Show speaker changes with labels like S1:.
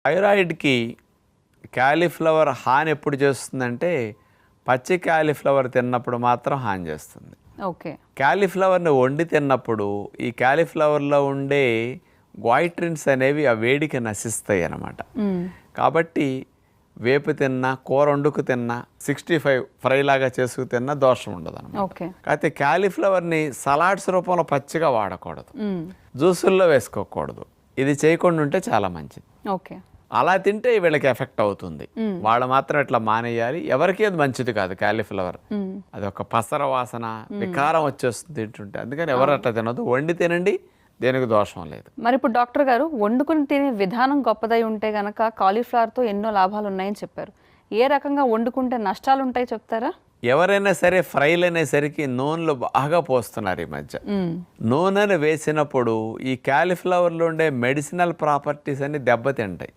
S1: థైరాయిడ్కి cauliflower హాని ఎప్పుడు చేస్తుందంటే పచ్చి క్యాలీఫ్లవర్ తిన్నప్పుడు మాత్రం హాని చేస్తుంది.
S2: ఓకే.
S1: క్యాలీఫ్లవర్ని వండి తిన్నప్పుడు ఈ క్యాలీఫ్లవర్లో ఉండే గ్వాయిట్రిన్స్ అనేవి ఆ వేడికి నశిస్తాయి అన్నమాట. కాబట్టి వేపు తిన్నా, కూర వండుకు తిన్నా, 65 ఫ్రై లాగా చేసుకు తిన్నా దోషం ఉండదు అనమాట. కాకపోతే క్యాలీఫ్లవర్ని సలాడ్స్ రూపంలో పచ్చిగా వాడకూడదు, జ్యూసుల్లో వేసుకోకూడదు. ఇది చేయకుండా ఉంటే చాలా మంచిది.
S2: ఓకే.
S1: అలా తింటే వీళ్ళకి ఎఫెక్ట్ అవుతుంది. వాళ్ళు మాత్రం ఇట్లా మానేయాలి. ఎవరికి అది మంచిది కాదు క్యాలీఫ్లవర్. అది ఒక పసర వాసన, వికారం వచ్చేస్తుంది తింటుంటే. అందుకని ఎవరు అట్లా తినదు. వండి తినండి, దేనికి దోషం లేదు.
S2: మరి ఇప్పుడు డాక్టర్ గారు వండుకుని తినే విధానం గొప్పదై ఉంటే గనక కాలీఫ్లవర్తో ఎన్నో లాభాలు ఉన్నాయని చెప్పారు. ఏ రకంగా వండుకుంటే నష్టాలు ఉంటాయి చెప్తారా?
S1: ఎవరైనా సరే ఫ్రైలు అనేసరికి నూనెలు బాగా పోస్తున్నారు ఈ మధ్య. నూనెను వేసినప్పుడు ఈ క్యాలీఫ్లవర్లో ఉండే మెడిసినల్ ప్రాపర్టీస్ అన్ని దెబ్బతింటాయి.